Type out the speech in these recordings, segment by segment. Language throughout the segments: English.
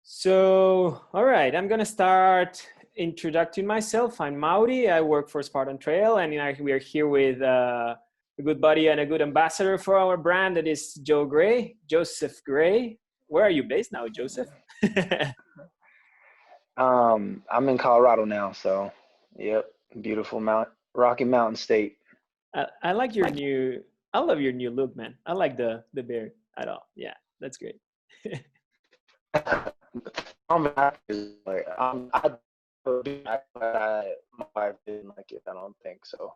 So, all right, I'm gonna start introducing myself. I'm Mauri. I work for Spartan Trail, and we are here with a good buddy and a good ambassador for our brand. That is Joseph Gray. Where are you based now, Joseph? I'm in Colorado now, so yep, beautiful Rocky Mountain State. I like your new. I love your new look, man. I like the beard at all. Yeah, that's great. My wife didn't like it. I don't think so.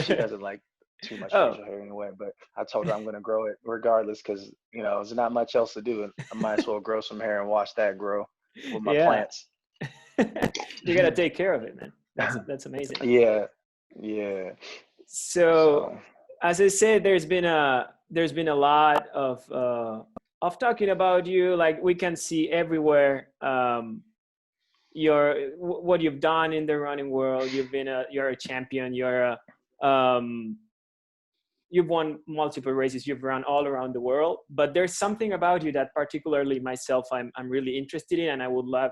She doesn't like too much Oh, facial hair anyway, but I told her I'm gonna grow it regardless because there's not much else to do, and I might as well grow some hair and watch that grow with my yeah. plants. You gotta take care of it, man. That's amazing. Yeah, yeah. So, So. as I said, there's been a lot of talking about you. Like we can see everywhere what you've done in the running world. You're a champion. You've won multiple races. You've run all around the world. But there's something about you that particularly myself I'm really interested in, and I would love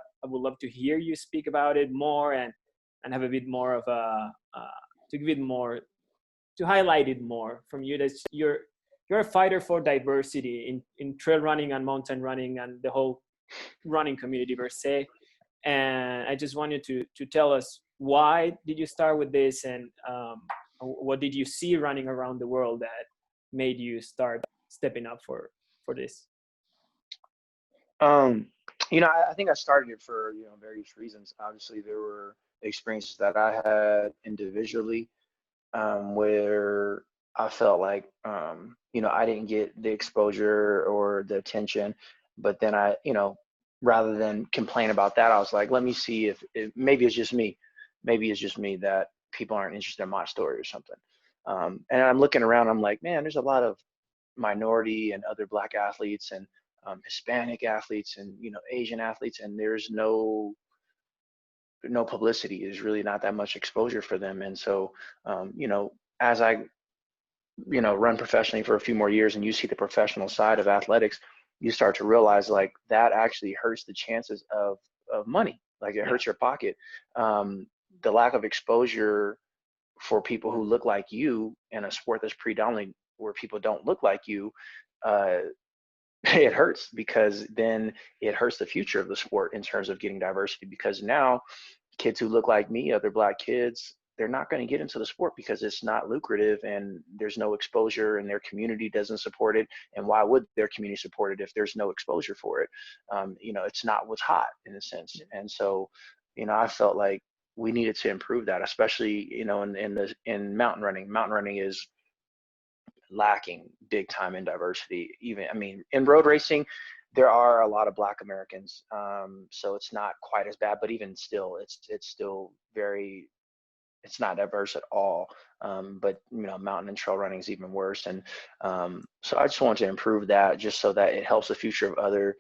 to hear you speak about it more and have a bit more of a to give it more to highlight it more from you. That you're a fighter for diversity in trail running and mountain running and the whole running community per se. And I just wanted to tell us, why did you start with this, and what did you see running around the world that made you start stepping up for this? Um, I think I started it for, various reasons. Obviously, there were experiences that I had individually, where I felt like, I didn't get the exposure or the attention. But then rather than complain about that, I was like, let me see if maybe it's just me. Maybe it's just me that people aren't interested in my story or something. And I'm looking around, I'm like, man, there's a lot of minority and other Black athletes and Hispanic athletes and Asian athletes, and there's no publicity. There's really not that much exposure for them. And so, as I run professionally for a few more years, and you see the professional side of athletics, you start to realize like that actually hurts the chances of money. Like it Yeah, hurts your pocket. The lack of exposure for people who look like you in a sport that's predominantly where people don't look like you, uh, it hurts because then it hurts the future of the sport in terms of getting diversity. Because now kids who look like me, other Black kids, they're not going to get into the sport because it's not lucrative and there's no exposure and their community doesn't support it. And why would their community support it if there's no exposure for it? It's not what's hot in a sense. And so, I felt like we needed to improve that, especially, in mountain running. Mountain running is lacking big time in diversity. Even, I mean, in road racing, there are a lot of Black Americans, so it's not quite as bad. But even still, it's still very, it's not diverse at all. But mountain and trail running is even worse. And so I just want to improve that, just so that it helps the future of other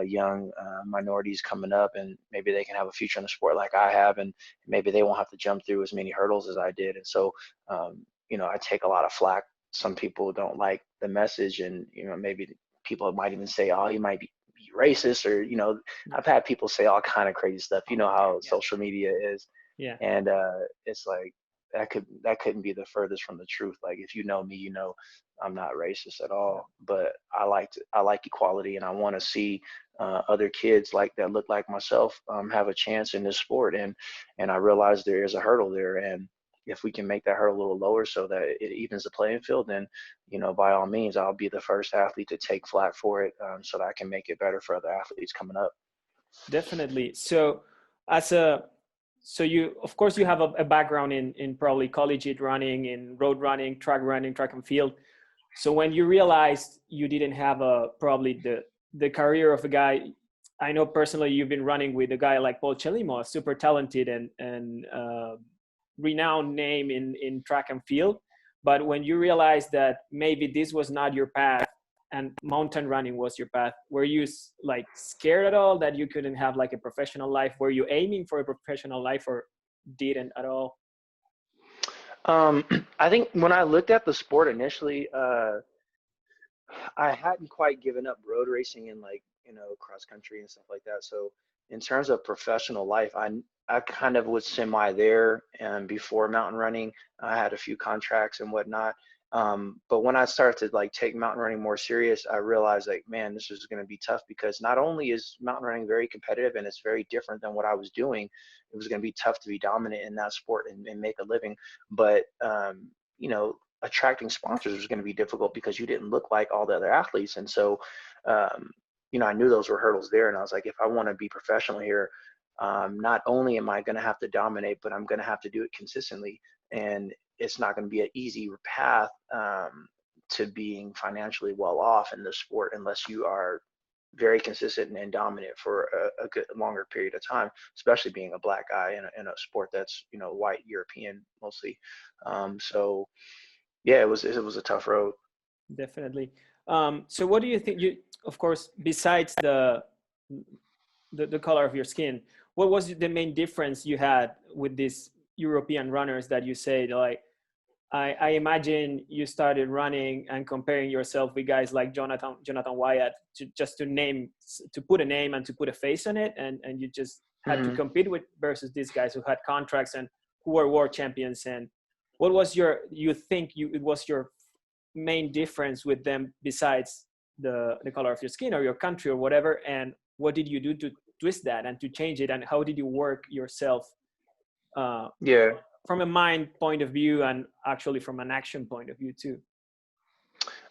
young minorities coming up, and maybe they can have a future in the sport like I have, and maybe they won't have to jump through as many hurdles as I did. And so, I take a lot of flack. Some people don't like the message, and maybe people might even say, "Oh, he might be racist," or I've had people say all kind of crazy stuff. You know how yeah, social media is, yeah, and it's like that couldn't be the furthest from the truth. Like if you know me, I'm not racist at yeah. all, but I like equality, and I want to see other kids like that look like myself have a chance in this sport. And I realize there is a hurdle there, and if we can make that hurdle a little lower so that it evens the playing field, then by all means, I'll be the first athlete to take flat for it, so that I can make it better for other athletes coming up. Definitely. So, as a so you, of course, you have a background in probably collegiate running, in road running, track and field. So when you realized you didn't have probably the career of a guy, I know personally you've been running with a guy like Paul Chelimo, a super talented and renowned name in track and field. But when you realized that maybe this was not your path and mountain running was your path, were you like scared at all that you couldn't have like a professional life? Were you aiming for a professional life, or didn't at all? Um, I think when I looked at the sport initially, I hadn't quite given up road racing and like cross country and stuff like that. So in terms of professional life, I kind of was semi there, and before mountain running, I had a few contracts and whatnot. But when I started to like take mountain running more serious, I realized like, man, this is going to be tough, because not only is mountain running very competitive and it's very different than what I was doing, it was going to be tough to be dominant in that sport and make a living. But, attracting sponsors was going to be difficult because you didn't look like all the other athletes. And so, um, I knew those were hurdles there. And I was like, if I want to be professional here, not only am I going to have to dominate, but I'm going to have to do it consistently. And it's not going to be an easy path to being financially well off in this sport unless you are very consistent and dominant for a good longer period of time, especially being a black guy in a sport that's white European mostly. So yeah, it was a tough road. Definitely. So what do you think, you, of course, besides the color of your skin, what was the main difference you had with these European runners that you say, like, I imagine you started running and comparing yourself with guys like Jonathan Wyatt, just to put a name and to put a face on it, and you just had to Mm-hmm. compete with versus these guys who had contracts and who were world champions. And what was it was your main difference with them, besides the color of your skin or your country or whatever? And what did you do to twist that and to change it? And how did you work yourself uh, Yeah. from a mind point of view and actually from an action point of view too?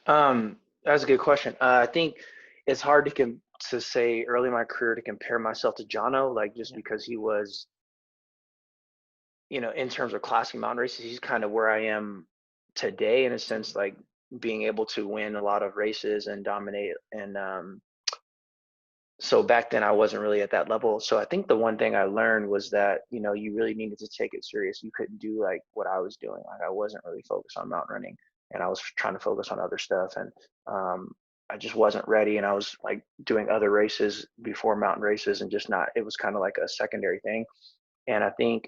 That's a good question. I think it's hard to say early in my career to compare myself to Jono, like just Yeah. because he was, in terms of classic mountain races, he's kind of where I am today in a sense, like being able to win a lot of races and dominate. And so back then I wasn't really at that level. So I think the one thing I learned was that, you really needed to take it serious. You couldn't do like what I was doing. Like I wasn't really focused on mountain running, and I was trying to focus on other stuff. And I just wasn't ready. And I was like doing other races before mountain races and just not, it was kind of like a secondary thing. And I think,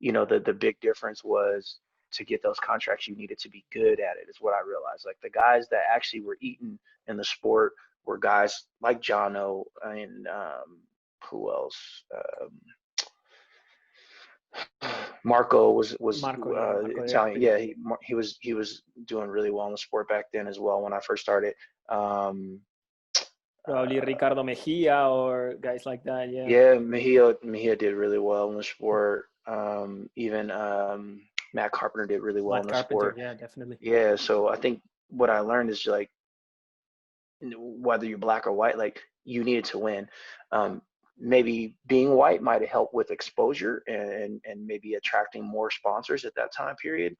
the big difference was to get those contracts, you needed to be good at it, is what I realized. Like the guys that actually were eating in the sport were guys like Jono and who else? Marco was Marco, yeah. Italian. Yeah, he was doing really well in the sport back then as well when I first started. Um, Probably uh, Ricardo Mejia or guys like that. Yeah. Yeah, Mejia did really well in the sport. Even Matt Carpenter did really well in Matt the Carpenter. sport. Yeah, definitely. Yeah, so I think what I learned is like whether you're black or white, like you needed to win. Um, Maybe being white might have helped with exposure and maybe attracting more sponsors at that time period.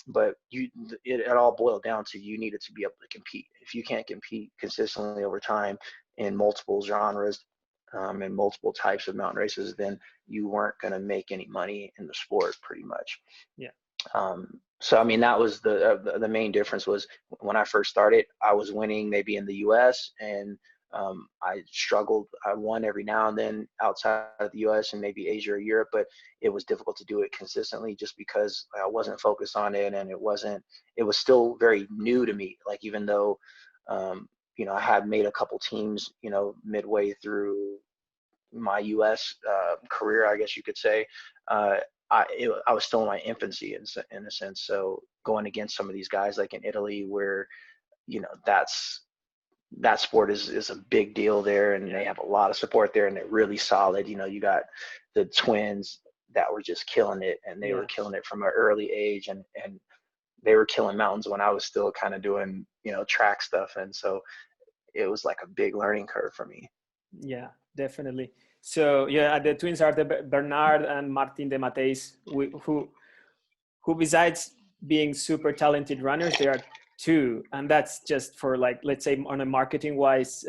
But it all boiled down to you needed to be able to compete. If you can't compete consistently over time in multiple genres and multiple types of mountain races, then you weren't going to make any money in the sport, pretty much. Yeah. So I mean, that was the main difference. Was when I first started, I was winning maybe in the U.S. and I struggled. I won every now and then outside of the U.S. and maybe Asia or Europe, but it was difficult to do it consistently just because I wasn't focused on it, and it was still very new to me. Like even though, I had made a couple teams, midway through my U.S. Career, I guess you could say. I was still in my infancy in a sense. So going against some of these guys like in Italy, where that sport is a big deal there, and they have a lot of support there, and they're really solid. You got the twins that were just killing it, and they were Yeah. killing it from an early age, and they were killing mountains when I was still kind of doing track stuff, and so it was like a big learning curve for me. Yeah, definitely. So yeah, the twins are the Bernard and Martin de Mateis, who besides being super talented runners, they are two, and that's just for, like, let's say on a marketing wise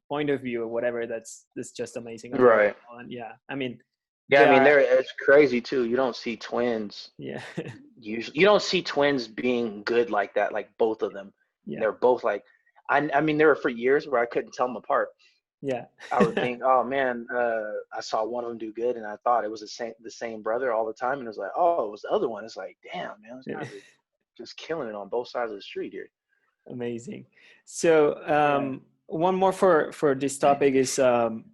point of view or whatever. That's just amazing as well. Right. And yeah, I mean, Yeah, they I mean, are. it's crazy too. You don't see twins Yeah. usually. You don't see twins being good like that, like both of them. Yeah. They're both like, I mean, there were for years where I couldn't tell them apart. Yeah. I would think, oh man, I saw one of them do good, and I thought it was the same brother all the time, and it was like, oh, it was the other one. It's like, damn, man, those guys are just killing it on both sides of the street here. Amazing. So Yeah. one more for this topic is I'm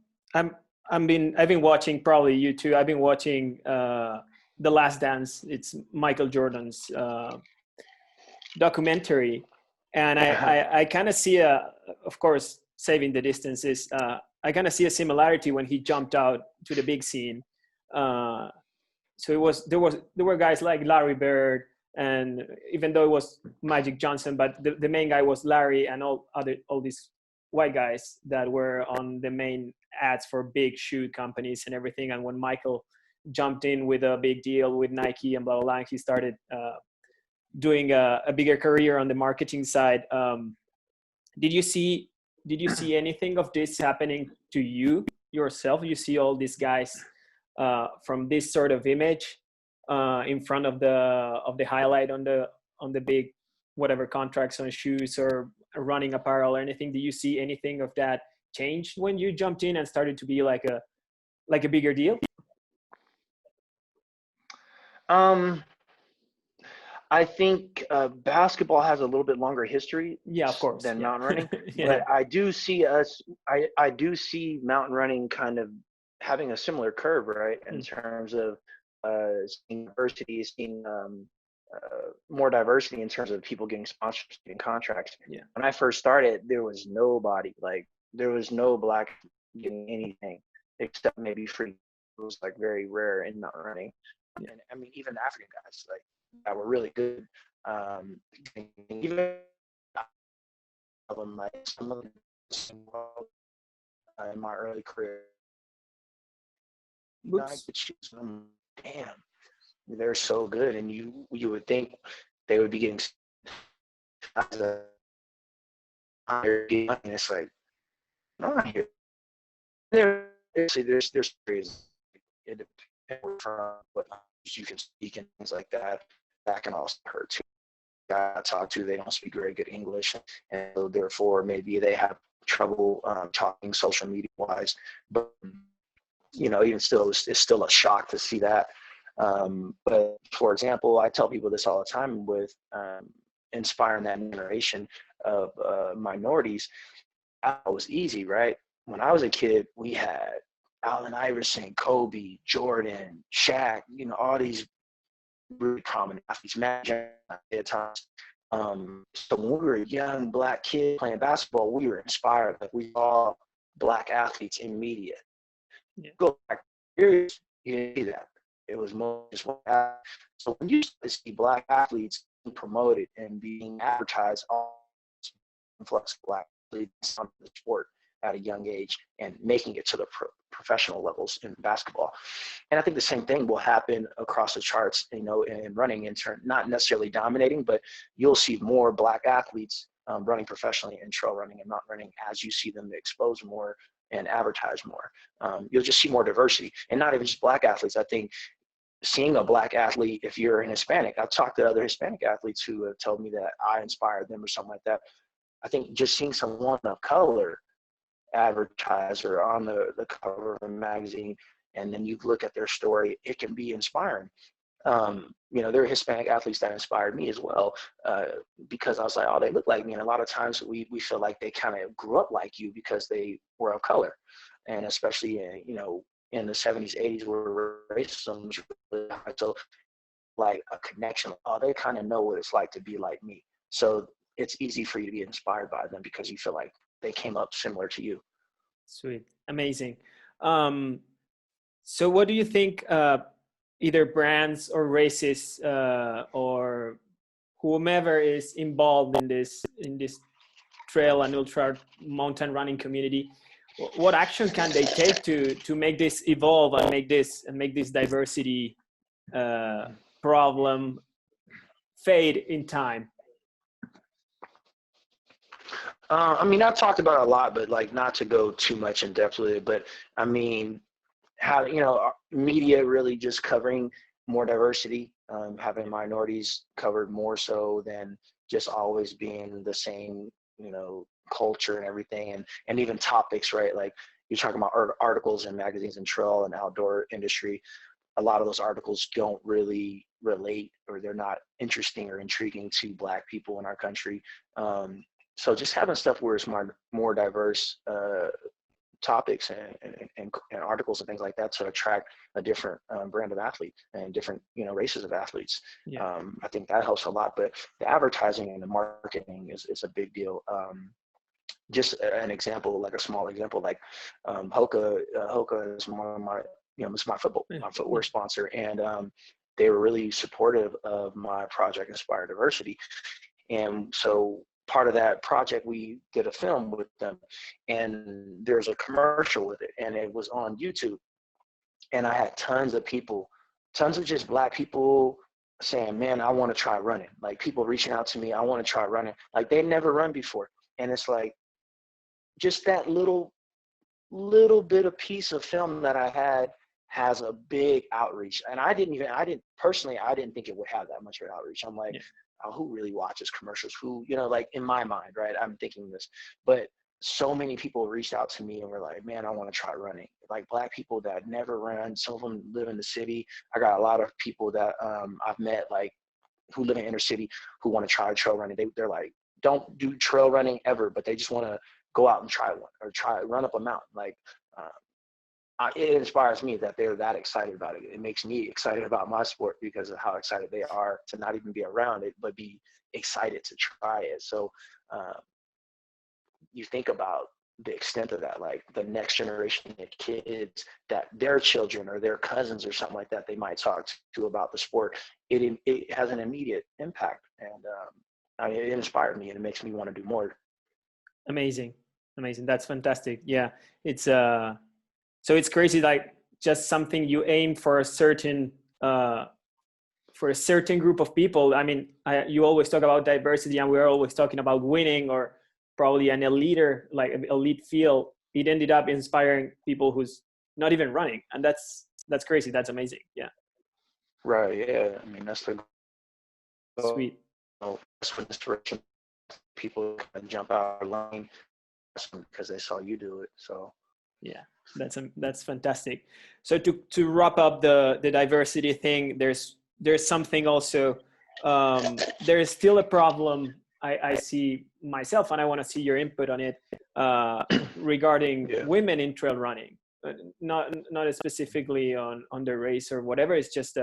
I've been watching, probably you too. I've been watching The Last Dance. It's Michael Jordan's documentary, and I kind of see of course, saving the distances. I kind of see a similarity when he jumped out to the big scene. So there were guys like Larry Bird, and even though it was Magic Johnson, but the main guy was Larry, and all these white guys that were on the main ads for big shoe companies and everything. And when Michael jumped in with a big deal with Nike and blah blah blah, he started doing a bigger career on the marketing side. Did you see anything of this happening to you yourself? You see all these guys from this sort of image in front of the highlight on the big whatever contracts on shoes or running apparel or anything. Do you see anything of that change when you jumped in and started to be like a bigger deal? I think basketball has a little bit longer history, Yeah, of course, than yeah. mountain running, Yeah. but I do see I do see mountain running kind of having a similar curve, right? In terms of seeing diversity, seeing more diversity in terms of people getting sponsorships and contracts. Yeah. When I first started, there was nobody, there was no black getting anything except maybe free. It was like very rare in mountain running. Yeah. And I mean, even African guys that were really good. Even of them, like some of them in my early career, I could choose them. Damn, they're so good, and you would think they would be getting as a higher, and it's like, no, not here. There's periods it depends from what you can speak and things like that. That can also hurt too. I talk to, they don't speak very good English, and so therefore maybe they have trouble talking social media wise. But even still, it's still a shock to see that. But for example, I tell people this all the time with inspiring that generation of minorities. It was easy, right? When I was a kid, we had Allen Iverson, Kobe, Jordan, Shaq, all these really prominent athletes, Magic at times. So when we were a young black kid playing basketball, we were inspired. Like, we saw black athletes in media. Yeah. Go back years, you didn't see that. It was more just one athlete. So when you see black athletes being promoted and being advertised on influx of black athletes on the sport at a young age and making it to the professional levels in basketball. And I think the same thing will happen across the charts, in running, in turn, not necessarily dominating, but you'll see more black athletes running professionally in trail running and mountain running as you see them exposed more and advertise more. You'll just see more diversity, and not even just black athletes. I think seeing a black athlete, if you're an Hispanic, I've talked to other Hispanic athletes who have told me that I inspired them or something like that. I think just seeing someone of color advertiser on the cover of a magazine, and then you look at their story, it can be inspiring. There are Hispanic athletes that inspired me as well, because I was like, oh, they look like me. And a lot of times we feel like they kind of grew up like you because they were of color. And especially, in the 70s, 80s, where racism was really high. So like a connection, oh, they kind of know what it's like to be like me. So it's easy for you to be inspired by them because you feel like they came up similar to you. Sweet. Amazing. So what do you think either brands or races or whomever is involved in this trail and ultra mountain running community, what action can they take to make this evolve and make this diversity problem fade in time? I've talked about it a lot, but like, not to go too much in depth with it, but I mean, how, media really just covering more diversity, having minorities covered more so than just always being the same, culture and everything, and even topics, right? Like, you're talking about articles in magazines and trail and outdoor industry. A lot of those articles don't really relate, or they're not interesting or intriguing to Black people in our country. so just having stuff where it's more diverse topics and articles and things like that to attract a different brand of athlete and different races of athletes. Yeah. I think that helps a lot. But the advertising and the marketing is a big deal. Just an example, like a small example, like Hoka is one of my, it's my footwear sponsor, and they were really supportive of my project, Inspire Diversity. And so part of that project, we did a film with them, and there's a commercial with it, and it was on YouTube. And I had tons of just Black people saying, man, I want to try running. Like people reaching out to me, I want to try running. Like they never run before. And it's like, just that little bit of piece of film that I had has a big outreach. And I didn't think it would have that much of an outreach. I'm like, oh, who really watches commercials? Who, like in my mind, right? I'm thinking this, but so many people reached out to me and were like, man, I want to try running. Like Black people that never run. Some of them live in the city. I got a lot of people that I've met, like who live in inner city, who want to try trail running. They're like, don't do trail running ever, but they just want to go out and try one or run up a mountain. Like it inspires me that they're that excited about it. It makes me excited about my sport because of how excited they are to not even be around it, but be excited to try it. So you think about the extent of that, like the next generation of kids that their children or their cousins or something like that, they might talk to about the sport. It has an immediate impact, and it inspired me, and it makes me want to do more. Amazing. That's fantastic. Yeah. It's so it's crazy, like just something you aim for a certain group of people. I mean, you always talk about diversity, and we're always talking about winning or probably an elite field. It ended up inspiring people who's not even running, and that's crazy. That's amazing. Yeah. Right. Yeah. I mean, that's the goal. Sweet. That's what inspiration. People kind of jump out of line because they saw you do it. So yeah, that's fantastic. So to wrap up the diversity thing, there's something also, there is still a problem I see myself, and I want to see your input on it, regarding women in trail running, not specifically on the race or whatever. It's just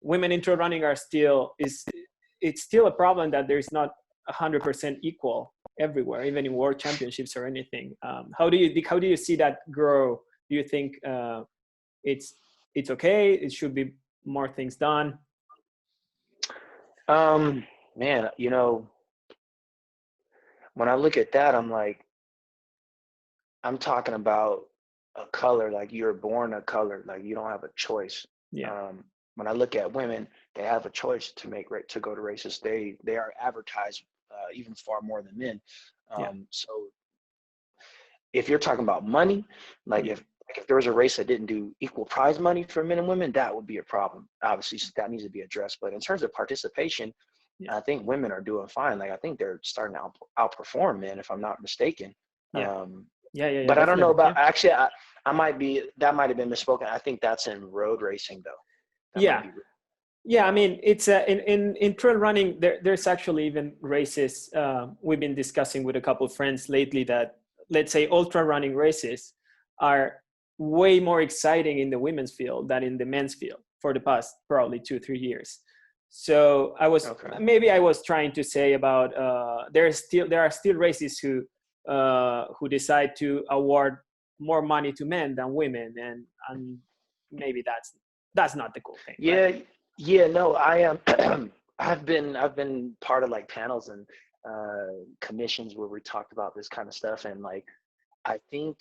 women in trail running it's still a problem that there's not 100% equal everywhere, even in world championships or anything. How do you see that grow? Do you think it's okay? It should be more things done? Man, when I look at that, I'm talking about a color, like you're born a color, like you don't have a choice. Yeah. When I look at women, they have a choice to go to races. They are advertised even far more than men. So if you're talking about money, if there was a race that didn't do equal prize money for men and women, that would be a problem. Obviously, that needs to be addressed. But in terms of participation, I think women are doing fine. Like I think they're starting to outperform men, if I'm not mistaken. But I don't know about actually. That might have been misspoken. I think that's in road racing though. Yeah, I mean, it's in trail running. There's actually even races we've been discussing with a couple of friends lately that, let's say, ultra running races are way more exciting in the women's field than in the men's field for the past probably 2-3 years. So I was trying to say about there are still races who decide to award more money to men than women, and maybe that's not the cool thing. Yeah. Right? Yeah, no, I am. I've been part of like panels and commissions where we talked about this kind of stuff, and like I think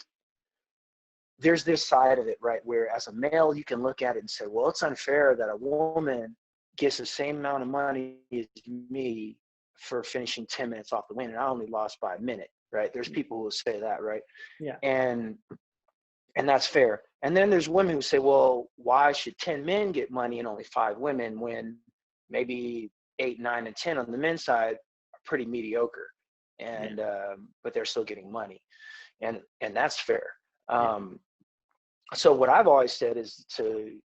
there's this side of it, right, where as a male you can look at it and say, well, it's unfair that a woman gets the same amount of money as me for finishing 10 minutes off the win, and I only lost by a minute, right? There's people who say that, right? Yeah. And that's fair. And then there's women who say, well, why should 10 men get money and only 5 women when maybe 8, 9, and 10 on the men's side are pretty mediocre, and but they're still getting money, and that's fair. So what I've always said is to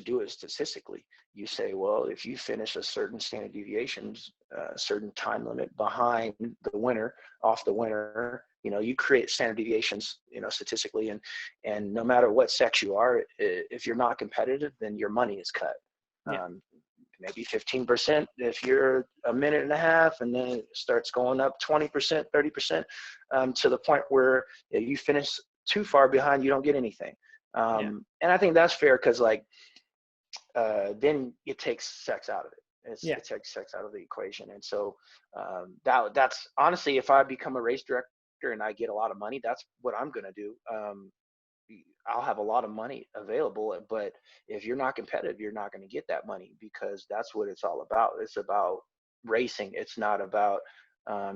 do it statistically. you say, well, if you finish a certain standard deviations, a certain time limit behind the winner, off the winner, you create standard deviations, statistically, and no matter what sex you are, if you're not competitive, then your money is cut. Yeah. Maybe 15% if you're a minute and a half, and then it starts going up 20%, 30%, to the point where if you finish too far behind, you don't get anything. And I think that's fair, because then it takes sex out of it. It takes sex out of the equation. And so that's honestly, if I become a race director and I get a lot of money, that's what I'm going to do. I'll have a lot of money available, but if you're not competitive, you're not going to get that money, because that's what it's all about. It's about racing. It's not about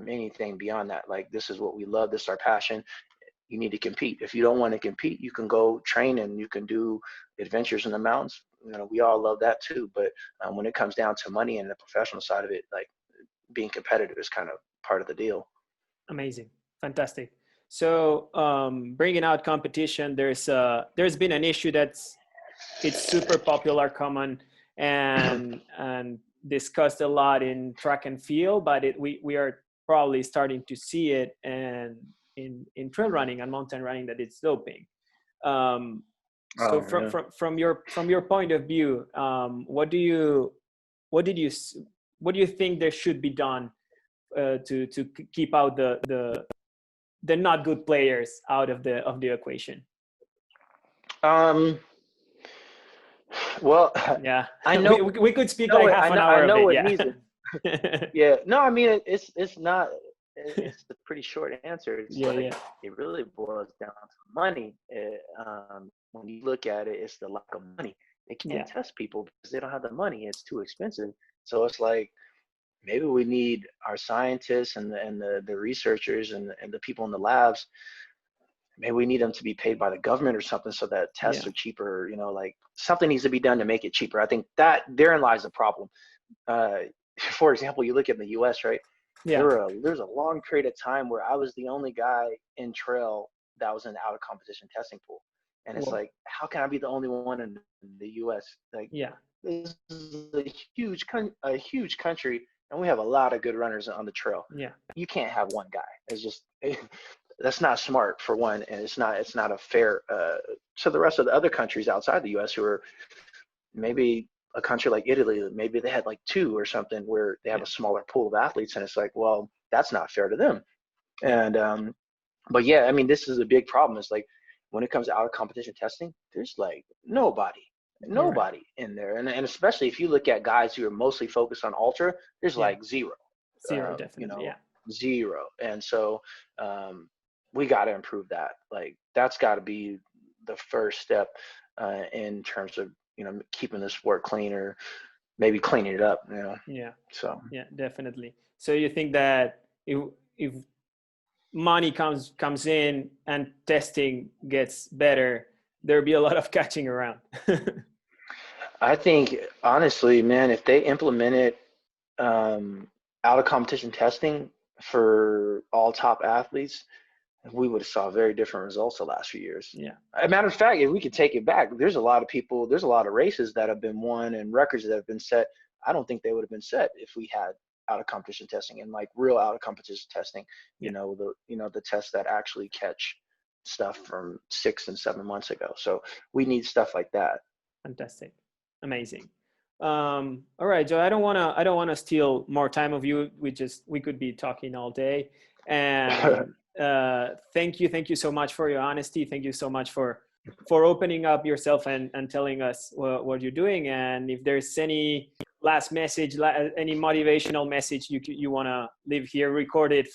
anything beyond that. Like, this is what we love. This is our passion. You need to compete. If you don't want to compete, you can go train and you can do adventures in the mountains. We all love that too. But when it comes down to money and the professional side of it, like, being competitive is kind of part of the deal. Amazing. Fantastic. So bringing out competition, there's been an issue it's super popular, common, and discussed a lot in track and field, but we are probably starting to see it and in trail running and mountain running, that it's doping. So from your point of view, what do you think there should be done to keep out the not good players out of the equation? Well, yeah, I know we could speak like half an hour. I know of it it, needs it. Yeah, no, I mean, it's not. It's a pretty short answer. It's it really boils down to money. When you look at it, it's the lack of money. They can't test people because they don't have the money. It's too expensive. So it's like, maybe we need our scientists and the researchers and the people in the labs. Maybe we need them to be paid by the government or something, so that tests are cheaper. Like, something needs to be done to make it cheaper. I think that therein lies the problem. For example, you look at the U.S., right? There's a long period of time where I was the only guy in trail that was in the out of competition testing pool, and it's like, how can I be the only one in the U.S.? Like, this is a huge country, and we have a lot of good runners on the trail. You can't have one guy. It's just that's not smart, for one, and it's not a fair to the rest of the other countries outside the U.S. who are maybe a country like Italy, maybe they had like 2 or something, where they have a smaller pool of athletes, and it's like, well, that's not fair to them. And but yeah, I mean, this is a big problem. It's like, when it comes to out of competition testing, there's like nobody in there, and especially if you look at guys who are mostly focused on ultra, there's like zero, definitely, zero. And so we got to improve that. Like, that's got to be the first step in terms of keeping the sport cleaner, maybe cleaning it up. So definitely. So you think that if money comes in and testing gets better, there'll be a lot of catching around? I think, honestly, man, if they implemented out of competition testing for all top athletes, we would have saw very different results the last few years. As a matter of fact, if we could take it back, there's a lot of races that have been won and records that have been set. I don't think they would have been set if we had out of competition testing, and like real out of competition testing, the tests that actually catch stuff from 6 and 7 months ago. So we need stuff like that. Fantastic. Amazing. All right, Joe, I don't want to steal more time of you. We could be talking all day. And thank you so much for your honesty. Thank you so much for opening up yourself and telling us what you're doing. And if there's any last message, any motivational message you want to leave here, recorded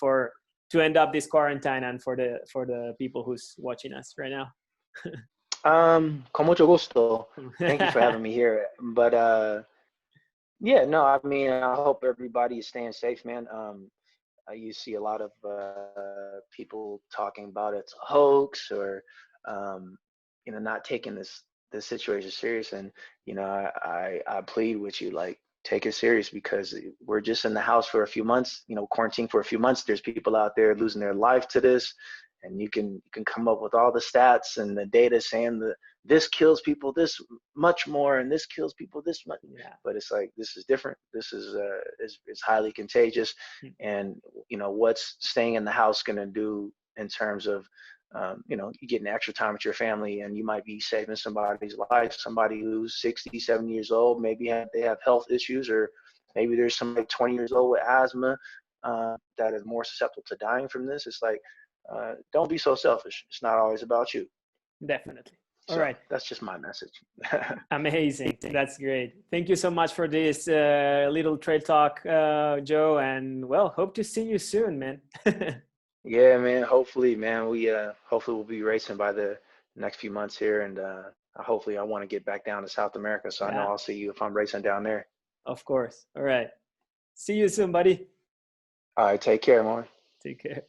to end up this quarantine, and for the people who's watching us right now. Con mucho gusto. Thank you for having me here. But yeah, no, I mean, I hope everybody is staying safe, man. You see a lot of people talking about it's a hoax, or not taking this situation serious. And I plead with you, like, take it serious, because we're just in the house for a few months, quarantine for a few months. There's people out there losing their life to this, and you can come up with all the stats and the data saying this kills people this much more, and this kills people this much. Yeah. But it's like, this is different. This is highly contagious. Mm. And what's staying in the house going to do in terms of you getting extra time with your family, and you might be saving somebody's life, somebody who's 67 years old, maybe they have health issues, or maybe there's somebody 20 years old with asthma that is more susceptible to dying from this. It's like, don't be so selfish. It's not always about you. Definitely. All So right. that's just my message. Amazing. That's great. Thank you so much for this little trail talk, Joe. And well, hope to see you soon, man. Yeah, man. Hopefully, man, hopefully we'll be racing by the next few months here, and hopefully I want to get back down to South America, so I know Yeah, I'll see you if I'm racing down there. of course. All right. See you soon, buddy. All right, take care, man. Take care.